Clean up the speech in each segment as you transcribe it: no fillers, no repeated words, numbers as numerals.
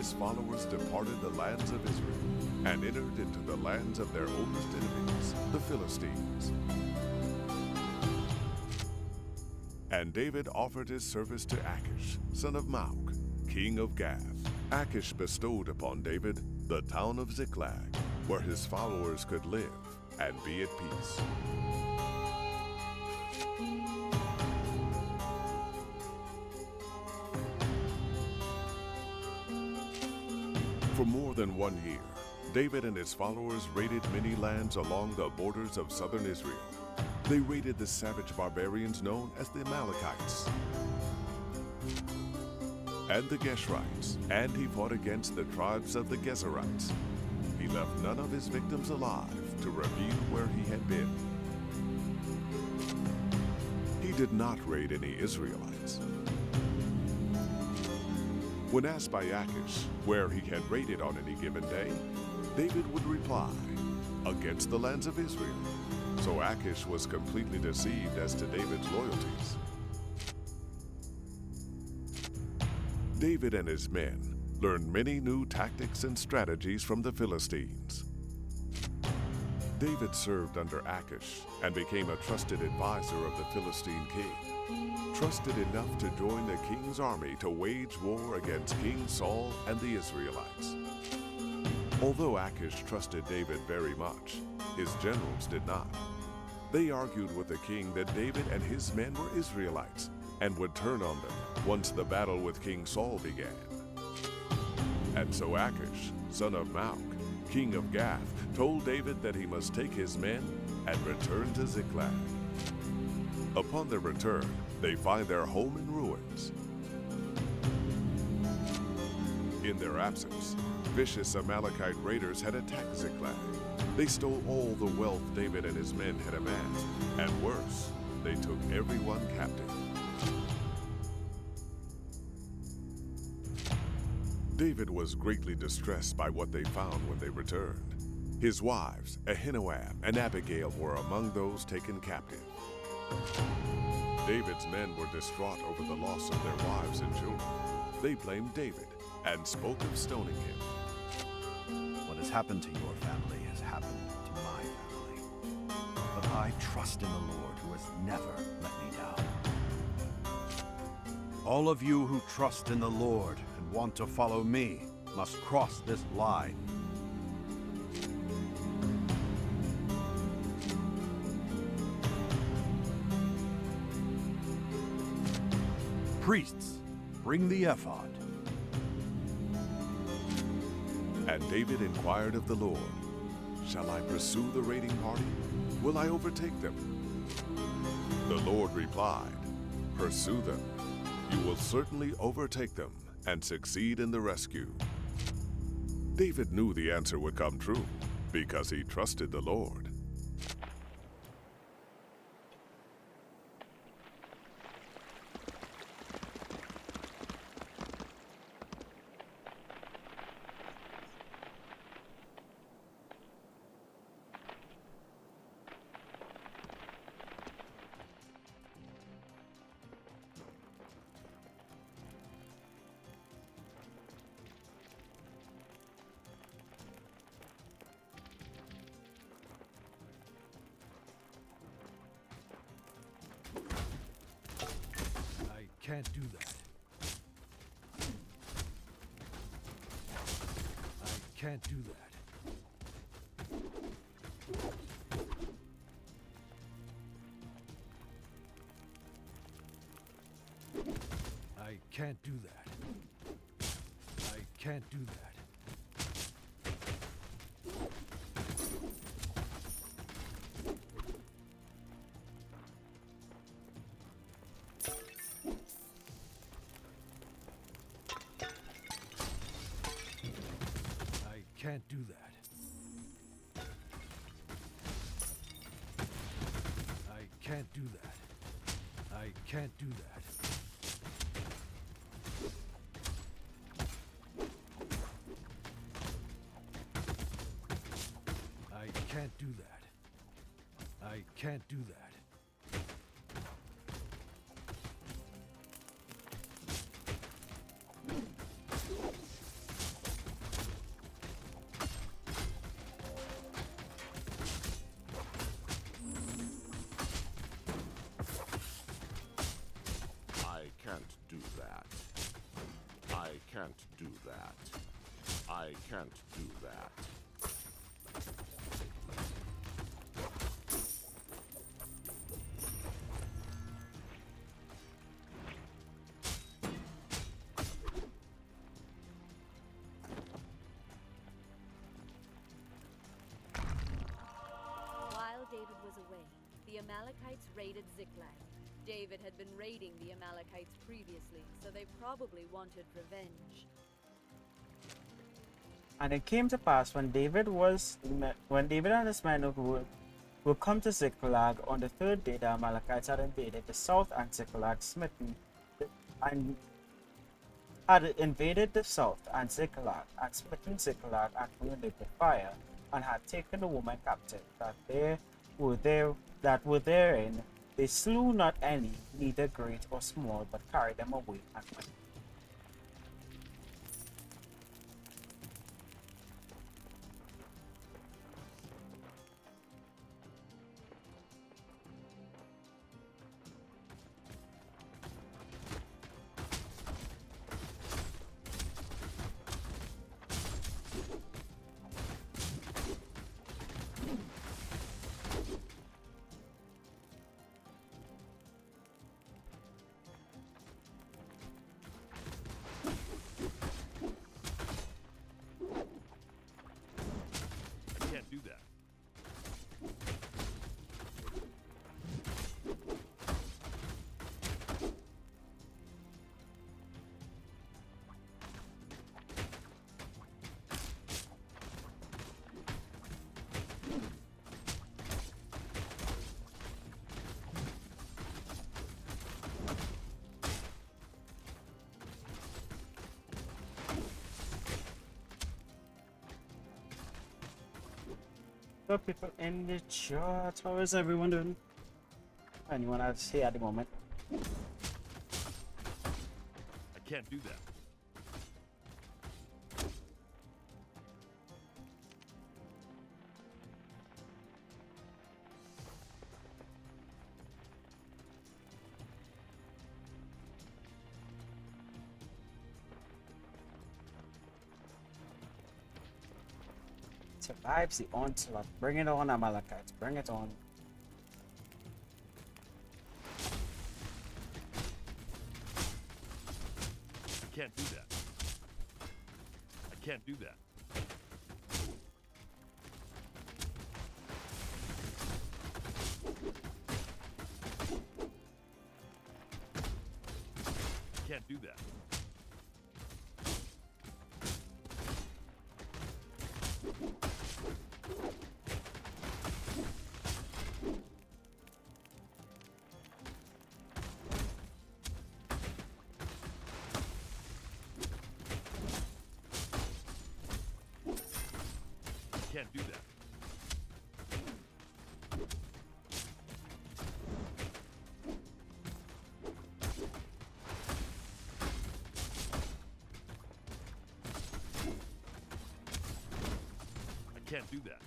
his followers departed the lands of Israel and entered into the lands of their oldest enemies, the Philistines. And David offered his service to Achish, son of Maok, king of Gath. Achish bestowed upon David the town of Ziklag, where his followers could live and be at peace. For more than 1 year, David and his followers raided many lands along the borders of southern Israel. They raided the savage barbarians known as the Amalekites and the Geshurites, and he fought against the tribes of the Gezerites. He left none of his victims alive to reveal where he had been. He did not raid any Israelites. When asked by Achish where he had raided on any given day, David would reply, "Against the lands of Israel." So Achish was completely deceived as to David's loyalties. David and his men learned many new tactics and strategies from the Philistines. David served under Achish and became a trusted advisor of the Philistine king, trusted enough to join the king's army to wage war against King Saul and the Israelites. Although Achish trusted David very much, his generals did not. They argued with the king that David and his men were Israelites and would turn on them once the battle with King Saul began. And so Achish, son of Maok, king of Gath, told David that he must take his men and return to Ziklag. Upon their return, they find their home in ruins. In their absence, vicious Amalekite raiders had attacked Ziklag. They stole all the wealth David and his men had amassed, and worse, they took everyone captive. David was greatly distressed by what they found when they returned. His wives, Ahinoam and Abigail, were among those taken captive. David's men were distraught over the loss of their wives and children. They blamed David and spoke of stoning him. What has happened to your family has happened to my family. But I trust in the Lord, who has never let me down. All of you who trust in the Lord and want to follow me must cross this line. Priests, bring the ephod. And David inquired of the Lord, "Shall I pursue the raiding party? Will I overtake them?" The Lord replied, "Pursue them. You will certainly overtake them and succeed in the rescue." David knew the answer would come true because he trusted the Lord. Can't do that. I can't do that. I can't do that. I can't do that. Can't do that. I can't do that. I can't do that. I can't do that. I can't do that. can't do that. I can't do that. While David was away, the Amalekites raided Ziklag. David had been raiding the Amalekites previously, so they probably wanted revenge. And it came to pass when David and his men would come to Ziklag on the third day, the Amalekites had invaded the south and Ziklag and smitten Ziklag and burned it with fire, and had taken the women captive that were therein. They slew not any, neither great or small, but carried them away and went. Can't do that. So people in the chat, how is everyone doing? Anyone else here at the moment? I can't do that. Survives the onslaught. Bring it on, Amalekites. Bring it on. I can't do that. I can't do that. I can't do that. Can't do that. I can't do that.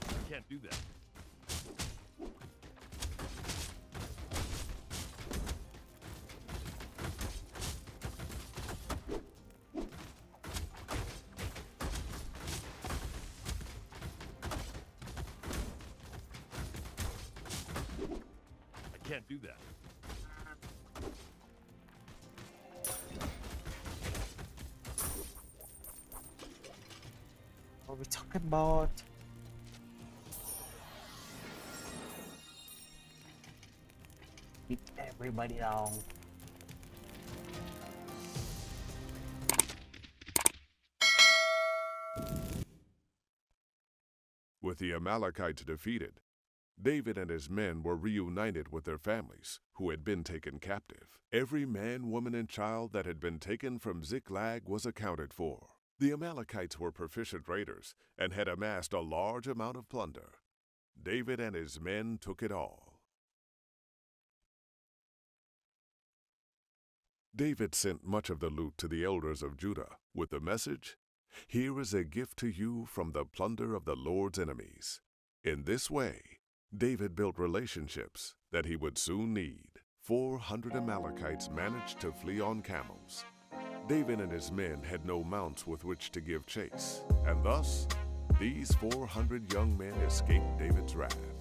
I can't do that. I can't do that. What are we talking about? Beat everybody down. With the Amalekites defeated, David and his men were reunited with their families, who had been taken captive. Every man, woman, and child that had been taken from Ziklag was accounted for. The Amalekites were proficient raiders and had amassed a large amount of plunder. David and his men took it all. David sent much of the loot to the elders of Judah with the message, "Here is a gift to you from the plunder of the Lord's enemies." In this way, David built relationships that he would soon need. 400 Amalekites managed to flee on camels. David and his men had no mounts with which to give chase, and thus, these 400 young men escaped David's wrath.